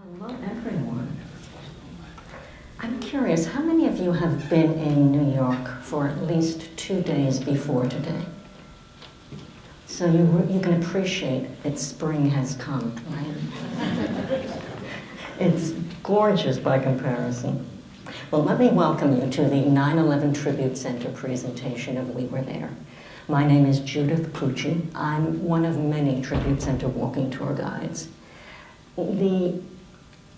Hello, everyone. I'm curious, how many of you have been in New York for at least 2 days before today? So you can appreciate that spring has come, right? It's gorgeous by comparison. Well, let me welcome you to the 9/11 Tribute Center presentation of We Were There. My name is Judith Pucci. I'm one of many Tribute Center walking tour guides.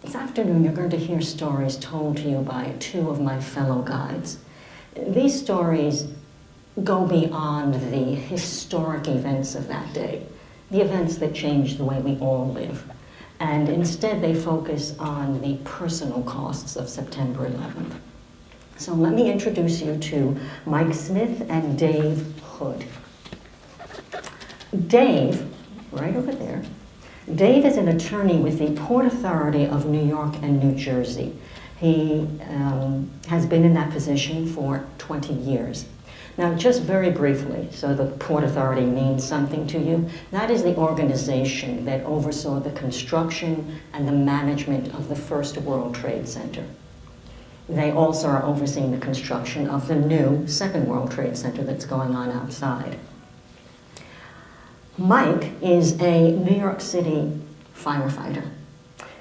This afternoon, you're going to hear stories told to you by two of my fellow guides. These stories go beyond the historic events of that day, the events that changed the way we all live. And instead, they focus on the personal costs of September 11th. So let me introduce you to Mike Smith and Dave Hood. Dave, right over there, Dave is an attorney with the Port Authority of New York and New Jersey. He has been in that position for 20 years. Now, just very briefly, so the Port Authority means something to you, that is the organization that oversaw the construction and the management of the first World Trade Center. They also are overseeing the construction of the new Second World Trade Center that's going on outside. Mike is a New York City firefighter.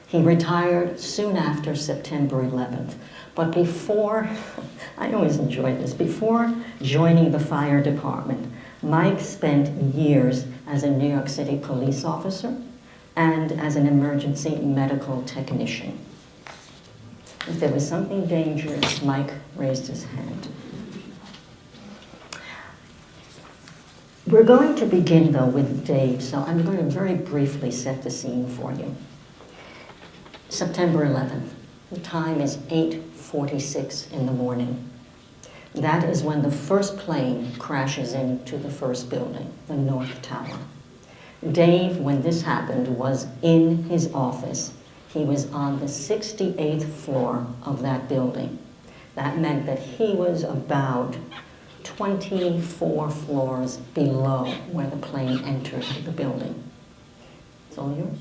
He retired soon after September 11th. But before, I always enjoy this, before joining the fire department, Mike spent years as a New York City police officer and as an emergency medical technician. If there was something dangerous, Mike raised his hand. We're going to begin, though, with Dave, so I'm going to very briefly set the scene for you. September 11th. The time is 8:46 in the morning. That is when the first plane crashes into the first building, the North Tower. Dave, when this happened, was in his office. He was on the 68th floor of that building. That meant that he was about 24 floors below where the plane entered the building. It's all yours.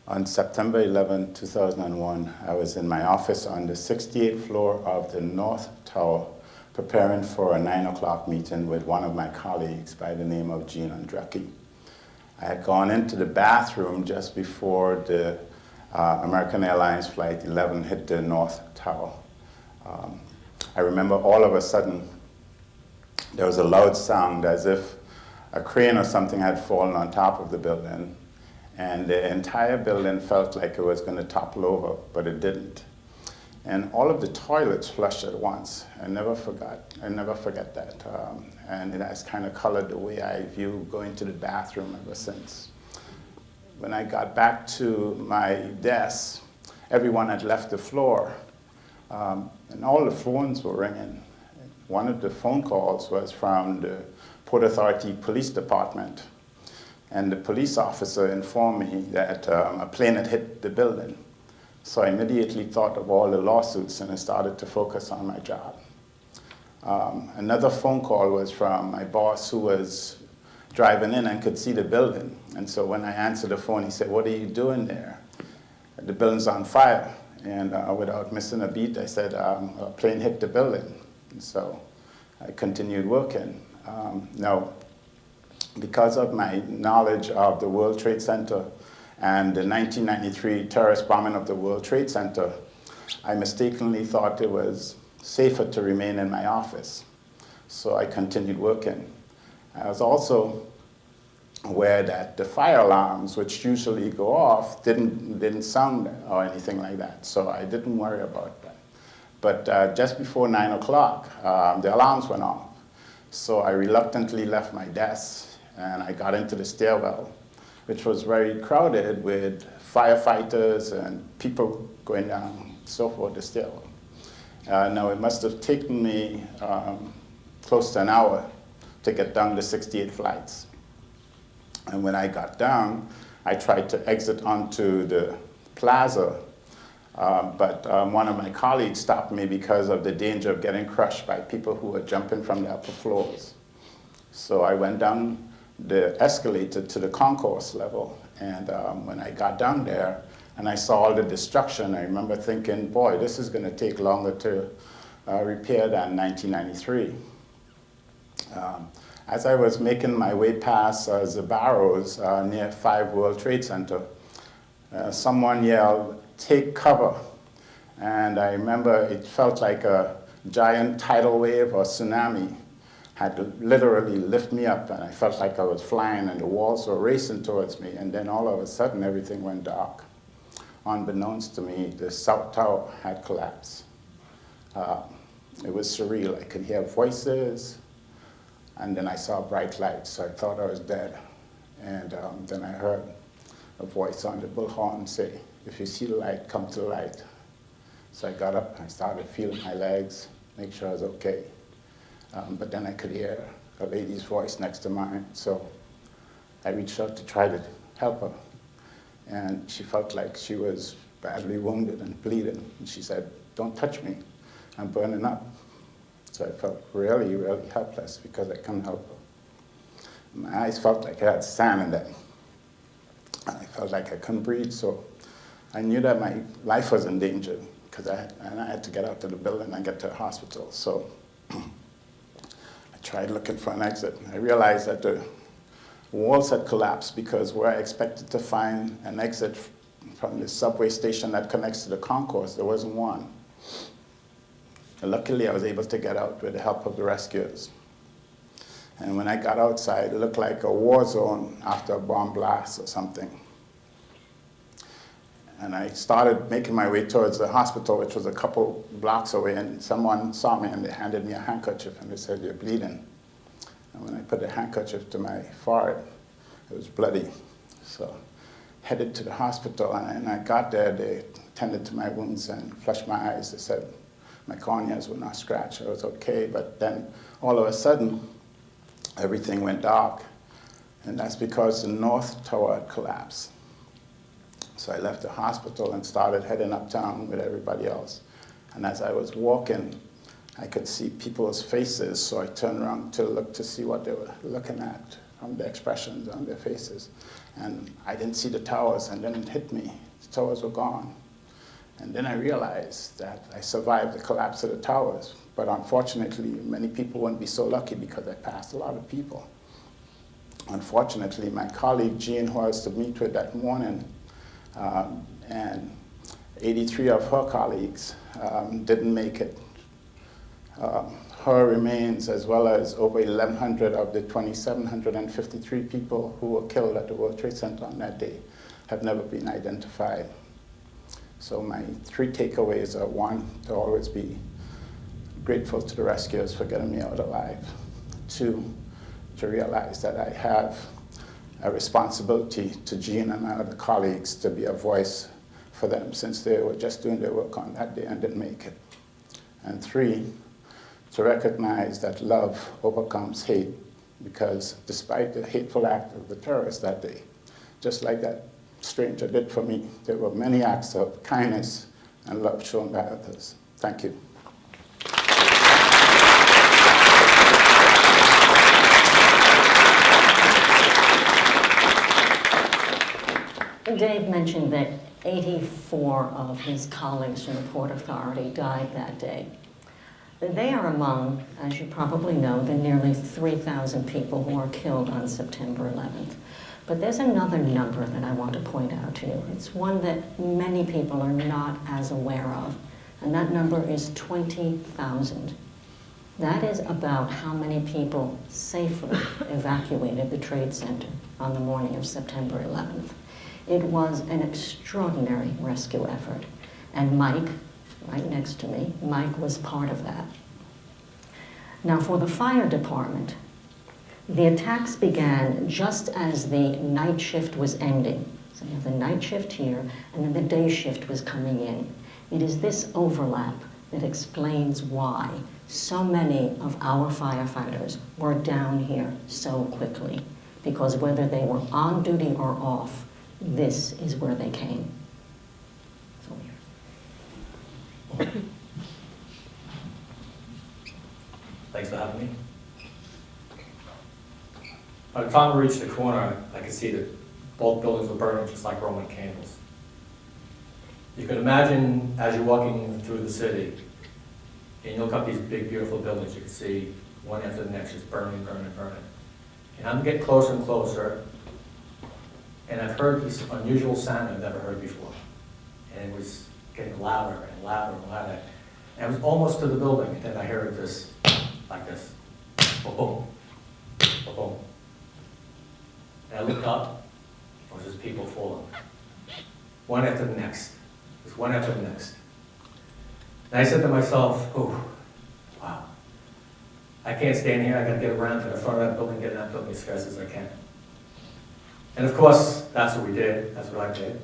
On September 11, 2001, I was in my office on the 68th floor of the North Tower preparing for a 9 o'clock meeting with one of my colleagues by the name of Gene Andrecki. I had gone into the bathroom just before the American Airlines Flight 11 hit the North Tower. I remember all of a sudden there was a loud sound as if a crane or something had fallen on top of the building, and the entire building felt like it was going to topple over, but it didn't. And all of the toilets flushed at once. I never forget that. And it has kind of colored the way I view going to the bathroom ever since. When I got back to my desk, everyone had left the floor, and all the phones were ringing. One of the phone calls was from the Port Authority Police Department, and the police officer informed me that a plane had hit the building. So I immediately thought of all the lawsuits, and I started to focus on my job. Another phone call was from my boss, who was driving in and could see the building. And so when I answered the phone, he said, "What are you doing there?" "The building's on fire." And without missing a beat, I said, "A plane hit the building." And so I continued working. Now, because of my knowledge of the World Trade Center and the 1993 terrorist bombing of the World Trade Center, I mistakenly thought it was safer to remain in my office. So I continued working. I was also aware that the fire alarms, which usually go off, didn't sound or anything like that. So I didn't worry about that. But just before 9 o'clock, the alarms went off. So I reluctantly left my desk and I got into the stairwell, which was very crowded with firefighters and people going down, so forth, the stairwell. Now, it must have taken me close to an hour to get down the 68 flights. And when I got down, I tried to exit onto the plaza, but one of my colleagues stopped me because of the danger of getting crushed by people who were jumping from the upper floors. So I went down the escalator to the concourse level. And when I got down there and I saw all the destruction, I remember thinking, boy, this is going to take longer to repair than 1993. As I was making my way past the barrows near 5 World Trade Center, someone yelled, "Take cover." And I remember it felt like a giant tidal wave or tsunami had to literally lift me up, and I felt like I was flying and the walls were racing towards me, and then all of a sudden everything went dark. Unbeknownst to me, the South Tower had collapsed. It was surreal. I could hear voices, and then I saw bright lights, so I thought I was dead. And then I heard a voice on the bullhorn say, "If you see the light, come to the light." So I got up and I started feeling my legs, make sure I was okay. But then I could hear a lady's voice next to mine, so I reached out to try to help her. And she felt like she was badly wounded and bleeding. And she said, "Don't touch me, I'm burning up." So I felt really, really helpless because I couldn't help her. My eyes felt like I had sand in them. And I felt like I couldn't breathe, so I knew that my life was in danger because I had to get out of the building and get to the hospital. So I tried looking for an exit. I realized that the walls had collapsed because where I expected to find an exit from the subway station that connects to the concourse, there wasn't one. And luckily, I was able to get out with the help of the rescuers. And when I got outside, it looked like a war zone after a bomb blast or something. And I started making my way towards the hospital, which was a couple blocks away, and someone saw me and they handed me a handkerchief and they said, "You're bleeding." And when I put the handkerchief to my forehead, it was bloody. So headed to the hospital, and I got there, they tended to my wounds and flushed my eyes. They said my corneas were not scratched, I was okay, but then all of a sudden, everything went dark, and that's because the North Tower had collapsed. So I left the hospital and started heading uptown with everybody else. And as I was walking, I could see people's faces, so I turned around to look to see what they were looking at from the expressions on their faces. And I didn't see the towers, and then it hit me. The towers were gone. And then I realized that I survived the collapse of the towers. But unfortunately, many people wouldn't be so lucky because I passed a lot of people. Unfortunately, my colleague Jean, who I was to meet with that morning, and 83 of her colleagues didn't make it. Her remains, as well as over 1,100 of the 2,753 people who were killed at the World Trade Center on that day, have never been identified. So my 3 takeaways are: 1, to always be grateful to the rescuers for getting me out alive. 2, to realize that I have a responsibility to Jean and my other colleagues to be a voice for them, since they were just doing their work on that day and didn't make it. And 3, to recognize that love overcomes hate, because despite the hateful act of the terrorists that day, just like that stranger did for me, there were many acts of kindness and love shown by others. Thank you. Dave mentioned that 84 of his colleagues from the Port Authority died that day. They are among, as you probably know, the nearly 3,000 people who are killed on September 11th. But there's another number that I want to point out to you. It's one that many people are not as aware of, and that number is 20,000. That is about how many people safely evacuated the Trade Center on the morning of September 11th. It was an extraordinary rescue effort, and Mike, right next to me, Mike was part of that. Now, for the fire department, the attacks began just as the night shift was ending. So you have the night shift here, and then the day shift was coming in. It is this overlap that explains why so many of our firefighters were down here so quickly, because whether they were on duty or off, this is where they came. Thanks for having me. By the time we reached the corner, I could see that both buildings were burning just like Roman candles. You can imagine as you're walking through the city, and you look up these big, beautiful buildings, you can see one after the next just burning, burning, burning. And I'm getting closer and closer, and I've heard this unusual sound I've never heard before. And it was getting louder and louder and louder. And I was almost to the building, and then I heard this, like this, boom, boom, boom. And I looked up, it was just people falling. One after the next, just one after the next. And I said to myself, oh, wow. I can't stand here, I gotta get around to the front of that building, get in that building as fast as I can. And of course, that's what we did, that's what I did.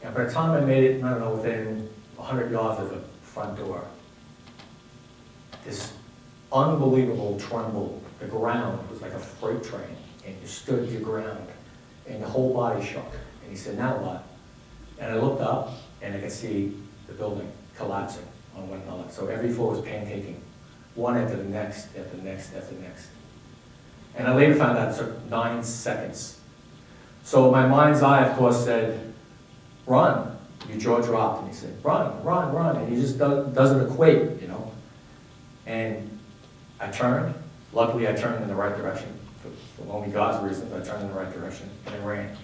And by the time I made it, I don't know, within 100 yards of the front door, this unbelievable tremble. The ground was like a freight train, and you stood your ground, and your whole body shook. And he said, now what? And I looked up, and I could see the building collapsing on one another. So every floor was pancaking, one after the next, after the next, after the next. And I later found out it took 9 seconds. So my mind's eye, of course, said, run. Your jaw dropped, and he said, run, run, run. And he just doesn't equate, you know. And I turned. Luckily, I turned in the right direction. For only God's reasons, I turned in the right direction, and I ran.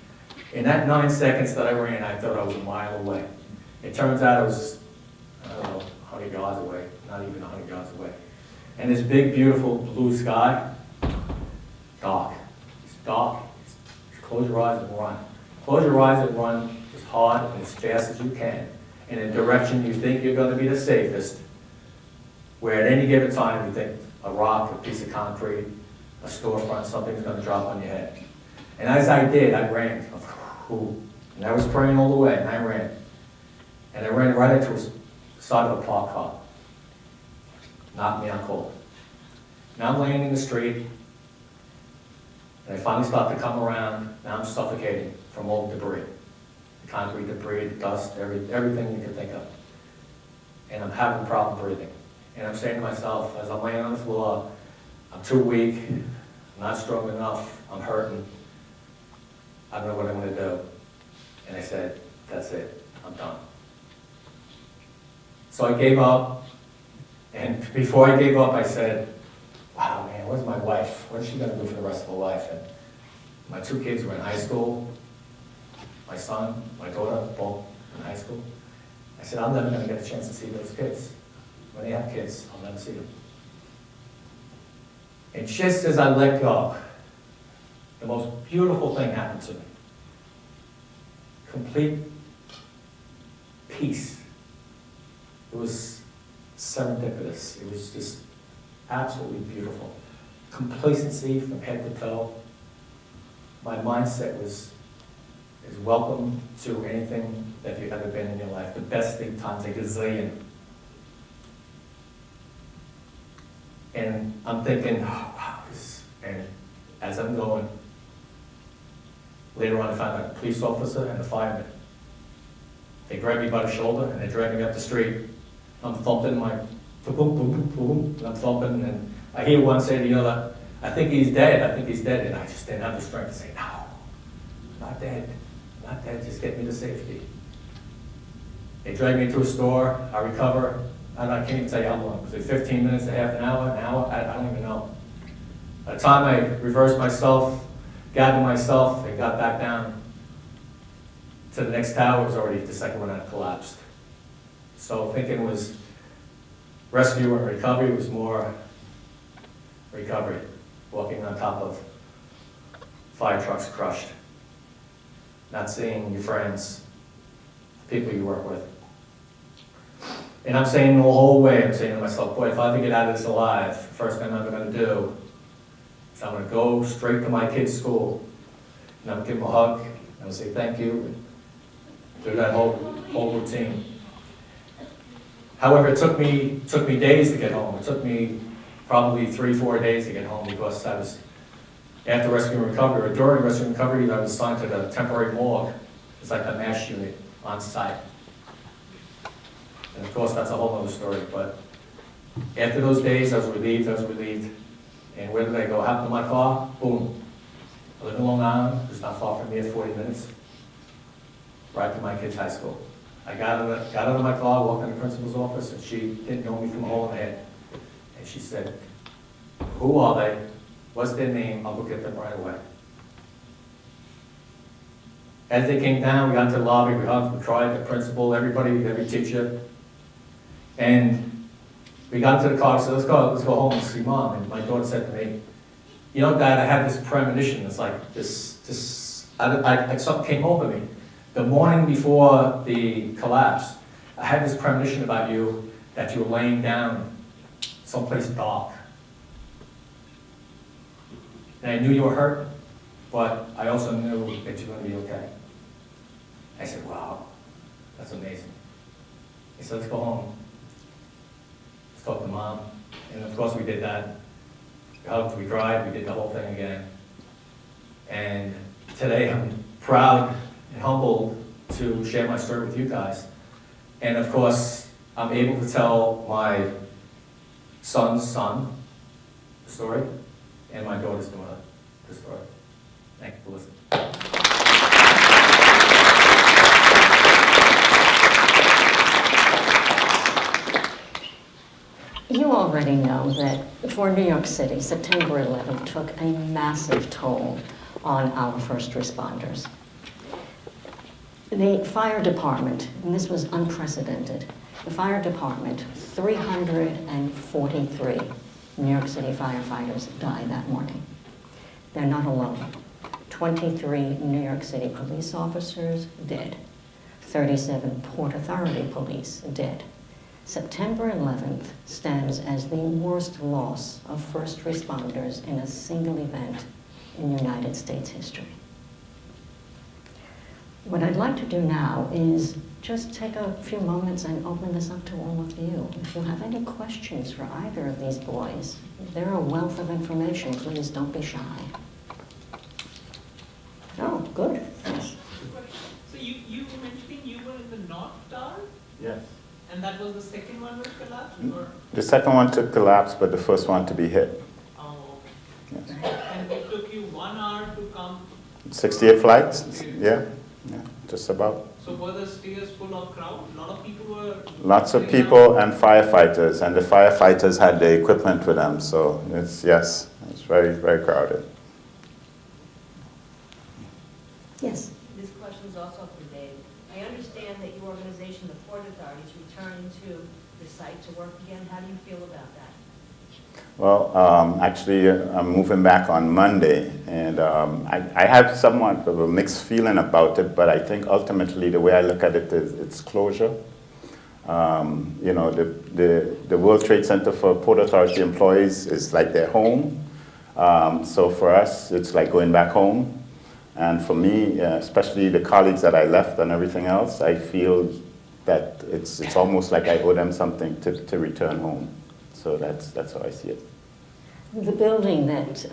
In that 9 seconds that I ran, I thought I was a mile away. It turns out I was, I don't know, 100 yards away, not even 100 yards away. And this big, beautiful blue sky, dark. It's dark. Close your eyes and run. Close your eyes and run as hard and as fast as you can in a direction you think you're going to be the safest, where at any given time you think a rock, a piece of concrete, a storefront, something's going to drop on your head. And as I did, I ran. And I was praying all the way, and I ran. And I ran right into the side of a parked car. Knocked me out cold. Now I'm laying in the street, and I finally start to come around. Now I'm suffocating from all the debris. The concrete debris, the dust, everything you can think of. And I'm having a problem breathing. And I'm saying to myself, as I'm laying on the floor, I'm too weak, I'm not strong enough, I'm hurting. I don't know what I'm going to do. And I said, that's it, I'm done. So I gave up, and before I gave up, I said, wow, man, where's my wife? What is she going to do for the rest of her life? And my 2 kids were in high school. My son, my daughter, both in high school. I said, I'm never going to get a chance to see those kids. When they have kids, I'll never see them. And just as I let go, the most beautiful thing happened to me. Complete peace. It was serendipitous. It was just absolutely beautiful. Complacency from head to toe. My mindset was as welcome to anything that you've ever been in your life. The best thing times a gazillion. And I'm thinking, oh, wow, and as I'm going, later on I found out a police officer and a fireman. They grabbed me by the shoulder and they dragged me up the street. I'm thumping my, boom, boom, boom, boom, and I'm thumping, and I hear one say to the other, I think he's dead, I think he's dead. And I just didn't have the strength to say, no, not dead, not dead, just get me to safety. They dragged me to a store, I recover. I can't even tell you how long. Was it 15 minutes, a half an hour, I don't even know. By the time I reversed myself, gathered myself, and got back down to the next tower, it was already, the second one had collapsed. So thinking it was rescue and recovery, was more recovery. Walking on top of fire trucks crushed. Not seeing your friends, people you work with. And I'm saying the whole way, I'm saying to myself, boy, if I ever get out of this alive, the first thing I'm ever going to do is I'm going to go straight to my kid's school, and I'm going to give them a hug, and I'm going to say thank you, and do that whole routine. However, it took me days to get home. It took me probably 3-4 days to get home, because I was, after rescue and recovery, or during rescue and recovery, I was assigned to the temporary morgue. It's like a MASH unit on site. And of course, that's a whole other story, but after those days, I was relieved. And where did I go? Hop in my car, boom, I live in Long Island, it's not far from here, 40 minutes, right to my kid's high school. I got out of my car, walked in the principal's office, and she didn't know me from a hole in the head. And she said, "Who are they? What's their name? I'll go get them right away." As they came down, we got into the lobby, we hugged, we cried, the principal, everybody, every teacher. And we got into the car, so let's go home and see Mom. And my daughter said to me, "You know, Dad, I had this premonition. It's like something came over me. The morning before the collapse, I had this premonition about you, that you were laying down someplace dark. And I knew you were hurt, but I also knew that you were going to be okay." I said, "Wow, that's amazing." He said, "Let's go home. Let's talk to Mom." And of course we did that. We hugged, we cried, we did the whole thing again. And today I'm proud and humbled to share my story with you guys. And of course, I'm able to tell my son's son the story, and my daughter's daughter the story. Thank you for listening. You already know that for New York City, September 11th took a massive toll on our first responders. The fire department, and this was unprecedented, the fire department, 343 New York City firefighters died that morning. They're not alone. 23 New York City police officers dead. 37 Port Authority police dead. September 11th stands as the worst loss of first responders in a single event in United States history. What I'd like to do now is just take a few moments and open this up to all of you. If you have any questions for either of these boys, they're a wealth of information. Please don't be shy. Oh, good. Yes. So you were mentioning you were in the North Tower, Yes. and that was the second one which collapsed, or? The second one took collapse, but the first one to be hit. Oh, Yes. okay. And it took you 1 hour to come, 68 flights? Yeah, just about. so were the stairs full of crowd? A lot of people were? Lots of sitting people down? and firefighters, and the firefighters had the equipment with them, so it's very, very crowded. Yes. This question is also for Dave. I understand that your organization, the Port Authority, is returning to the site to work again. How do you feel about that? Well, actually, I'm moving back on Monday, and I have somewhat of a mixed feeling about it, but I think ultimately the way I look at it is it's closure. You know, the World Trade Center for Port Authority employees is like their home. So for us, it's like going back home. And for me, especially the colleagues that I left and everything else, I feel that it's almost like I owe them something to return home. So that's how I see it. The building that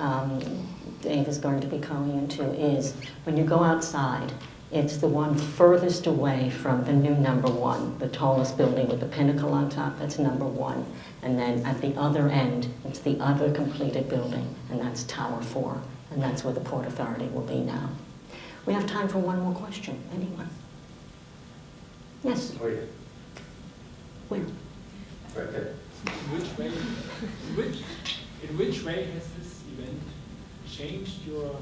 Dave is going to be going into is, when you go outside, it's the one furthest away from the new number 1, the tallest building with the pinnacle on top, that's number 1. And then at the other end, it's the other completed building, and that's Tower 4, and that's where the Port Authority will be now. We have time for one more question. Anyone? Yes? Oh, yeah. Where? Right there. In which way has this event changed your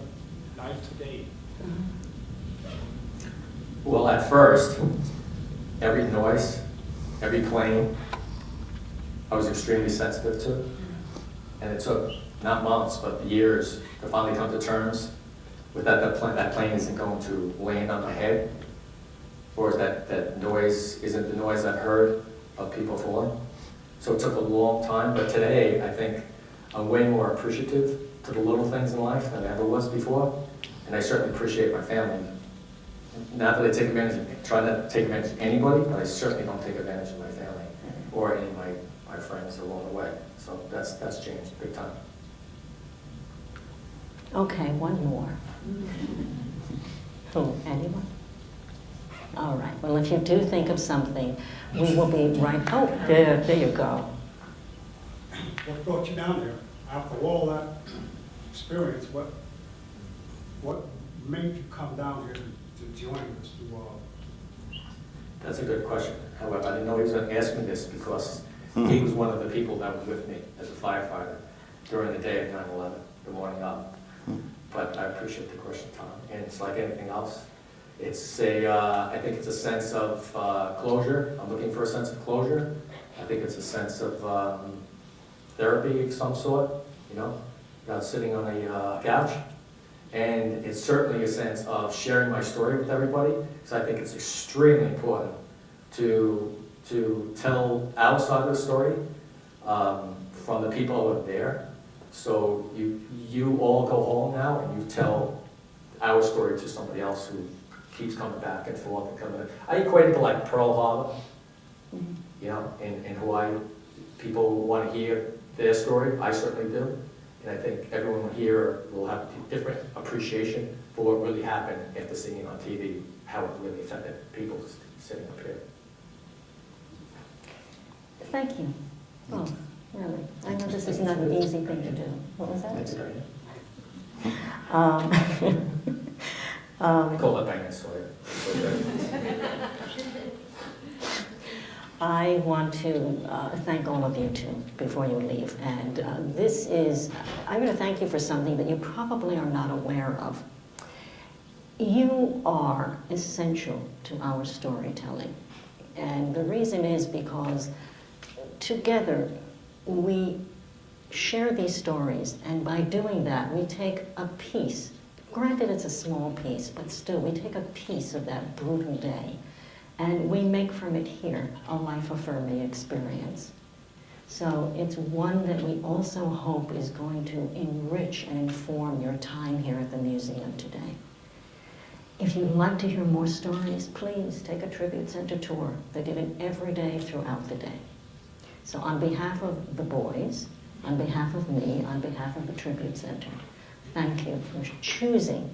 life today? Well, at first, every noise, every plane, I was extremely sensitive to. And it took not months, but years to finally come to terms with that plane isn't going to land on my head, or that noise isn't the noise I've heard of people falling. So it took a long time, but today I think I'm way more appreciative to the little things in life than I ever was before, and I certainly appreciate my family. Not that I take advantage try not to take advantage of anybody, but I certainly don't take advantage of my family or any of my friends along the way. So that's changed big time. Okay, one more. Who, anyone? All right, well, if you do think of something, we will be right, oh, there you go. What brought you down there? After all that experience, what what made you come down here to join us? That's a good question. However, I didn't know he was going to ask me this because he was one of the people that was with me as a firefighter during the day of 9/11, the morning up. But I appreciate the question, Tom. And it's like anything else. It's I think it's a sense of closure. I'm looking for a sense of closure. I think it's a sense of therapy of some sort, you know, without sitting on a couch. And it's certainly a sense of sharing my story with everybody, because I think it's extremely important to tell our side of the story from the people who are there. So you all go home now and you tell our story to somebody else who keeps coming back and forth and coming. I equate it to like Pearl Harbor, you know, and who people want to hear their story. I certainly do. And I think everyone here will have a different appreciation for what really happened after seeing it on TV, how it really affected people sitting up here. Thank you. Oh, really. I know this is not an easy thing to do. What was that? Thanks, Diane. Um, I call that Diane Sawyer. I want to thank all of you too before you leave. And I'm going to thank you for something that you probably are not aware of. You are essential to our storytelling. And the reason is because together we share these stories, and by doing that we take a piece, granted it's a small piece, but still we take a piece of that brutal day and we make from it here a life-affirming experience. So it's one that we also hope is going to enrich and inform your time here at the museum today. If you'd like to hear more stories, please take a Tribute Center tour. They're given every day throughout the day. So on behalf of the boys, on behalf of me, on behalf of the Tribute Center, thank you for choosing,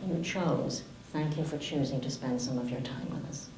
thank you for choosing to spend some of your time with us.